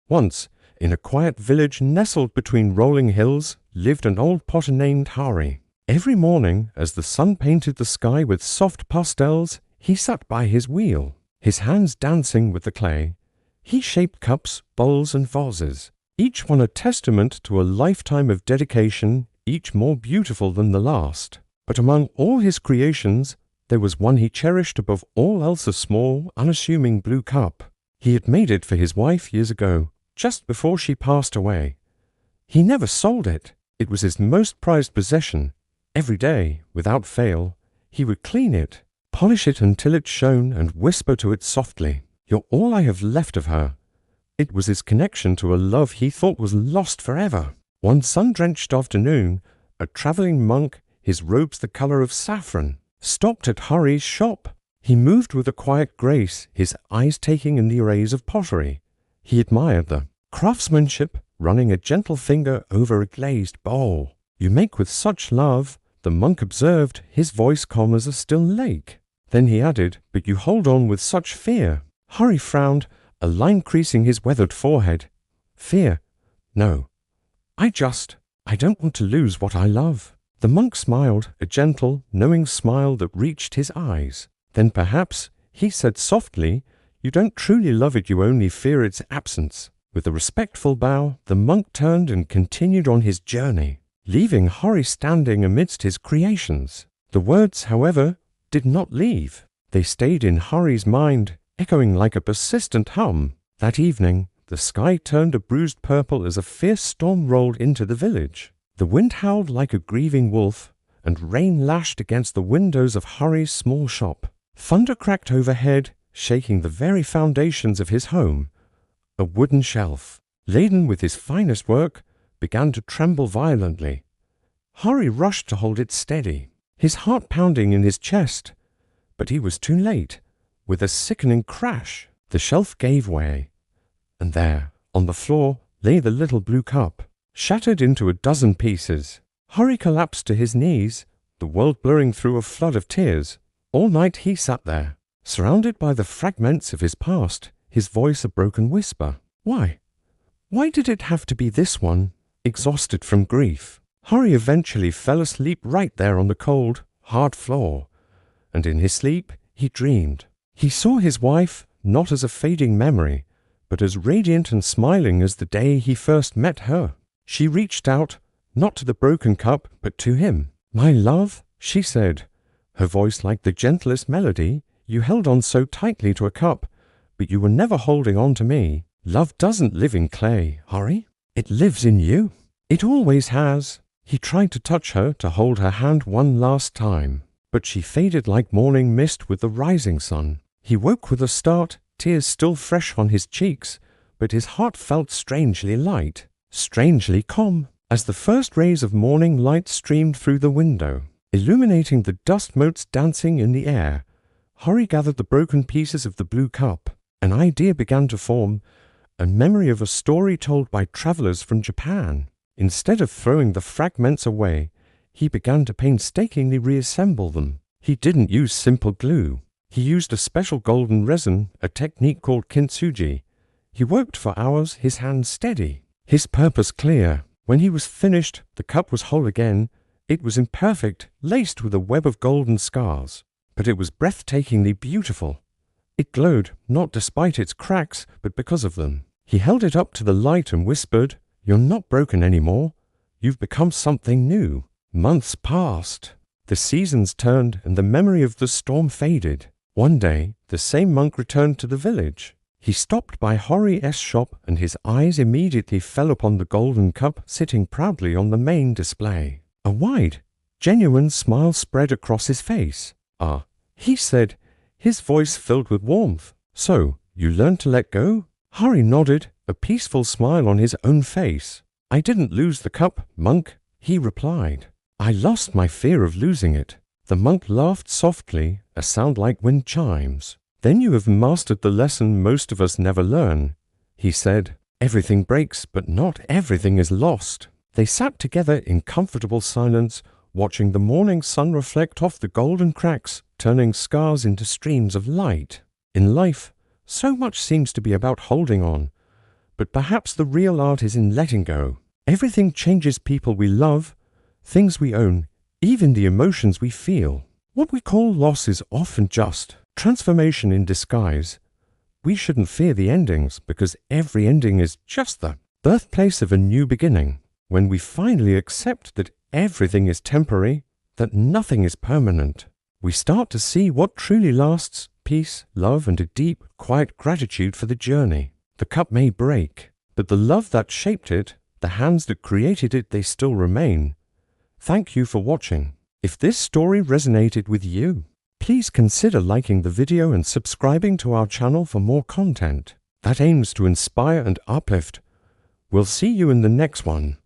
Once, in a quiet village nestled between rolling hills, lived an old potter named Hari. Every morning, as the sun painted the sky with soft pastels, he sat by his wheel, his hands dancing with the clay. He shaped cups, bowls, and vases, each one a testament to a lifetime of dedication, each more beautiful than the last. But among all his creations, there was one he cherished above all else, a small, unassuming blue cup. He had made it for his wife years ago, just before she passed away. He never sold it. It was his most prized possession. Every day, without fail, he would clean it, polish it until it shone, and whisper to it softly, "You're all I have left of her." It was his connection to a love he thought was lost forever. One sun-drenched afternoon, a traveling monk, his robes the color of saffron, stopped at Hari's shop. He moved with a quiet grace, his eyes taking in the arrays of pottery. He admired the craftsmanship, running a gentle finger over a glazed bowl. "You make with such love," the monk observed, his voice calm as a still lake. Then he added, "But you hold on with such fear." Hari frowned, a line creasing his weathered forehead. "Fear? No. I don't want to lose what I love." The monk smiled, a gentle, knowing smile that reached his eyes. "Then perhaps," he said softly, "you don't truly love it, you only fear its absence." With a respectful bow, the monk turned and continued on his journey, leaving Hari standing amidst his creations. The words, however, did not leave. They stayed in Hari's mind, echoing like a persistent hum. That evening, the sky turned a bruised purple as a fierce storm rolled into the village. The wind howled like a grieving wolf, and rain lashed against the windows of Hari's small shop. Thunder cracked overhead, shaking the very foundations of his home. A wooden shelf, laden with his finest work, began to tremble violently. Hari rushed to hold it steady, his heart pounding in his chest. But he was too late. With a sickening crash, the shelf gave way, and there, on the floor, lay the little blue cup, shattered into a dozen pieces. Hari collapsed to his knees, the world blurring through a flood of tears. All night he sat there, surrounded by the fragments of his past, his voice a broken whisper. Why? Why did it have to be this one? Exhausted from grief, Hari eventually fell asleep right there on the cold, hard floor, and in his sleep he dreamed. He saw his wife not as a fading memory, but as radiant and smiling as the day he first met her. She reached out, not to the broken cup, but to him. "My love," she said, her voice like the gentlest melody. "You held on so tightly to a cup, but you were never holding on to me. Love doesn't live in clay, Hari. It lives in you. It always has." He tried to touch her, to hold her hand one last time, but she faded like morning mist with the rising sun. He woke with a start, tears still fresh on his cheeks, but his heart felt strangely light, strangely calm, as the first rays of morning light streamed through the window, illuminating the dust motes dancing in the air. Hari gathered the broken pieces of the blue cup. An idea began to form, a memory of a story told by travelers from Japan. Instead of throwing the fragments away, he began to painstakingly reassemble them. He didn't use simple glue. He used a special golden resin, a technique called kintsugi. He worked for hours, his hands steady, his purpose clear. When he was finished, the cup was whole again. It was imperfect, laced with a web of golden scars, but it was breathtakingly beautiful. It glowed, not despite its cracks, but because of them. He held it up to the light and whispered, "You're not broken anymore. You've become something new." Months passed. The seasons turned, and the memory of the storm faded. One day, the same monk returned to the village. He stopped by Hari's shop, and his eyes immediately fell upon the golden cup sitting proudly on the main display. A wide, genuine smile spread across his face. "Ah," he said, his voice filled with warmth. "So, you learned to let go?" Hari nodded, a peaceful smile on his own face. "I didn't lose the cup, monk," he replied. "I lost my fear of losing it." The monk laughed softly, a sound like wind chimes. "Then you have mastered the lesson most of us never learn," he said. "Everything breaks, but not everything is lost." They sat together in comfortable silence, watching the morning sun reflect off the golden cracks, turning scars into streams of light. In life, so much seems to be about holding on, But perhaps the real art is in letting go. Everything changes: people we love, things we own, even the emotions we feel. What we call loss is often just transformation in disguise. We shouldn't fear the endings, because every ending is just the birthplace of a new beginning. When we finally accept that everything is temporary, that nothing is permanent, we start to see what truly lasts: peace, love, and a deep, quiet gratitude for the journey. The cup may break, but the love that shaped it, the hands that created it, they still remain. Thank you for watching. If this story resonated with you, please consider liking the video and subscribing to our channel for more content that aims to inspire and uplift. We'll see you in the next one.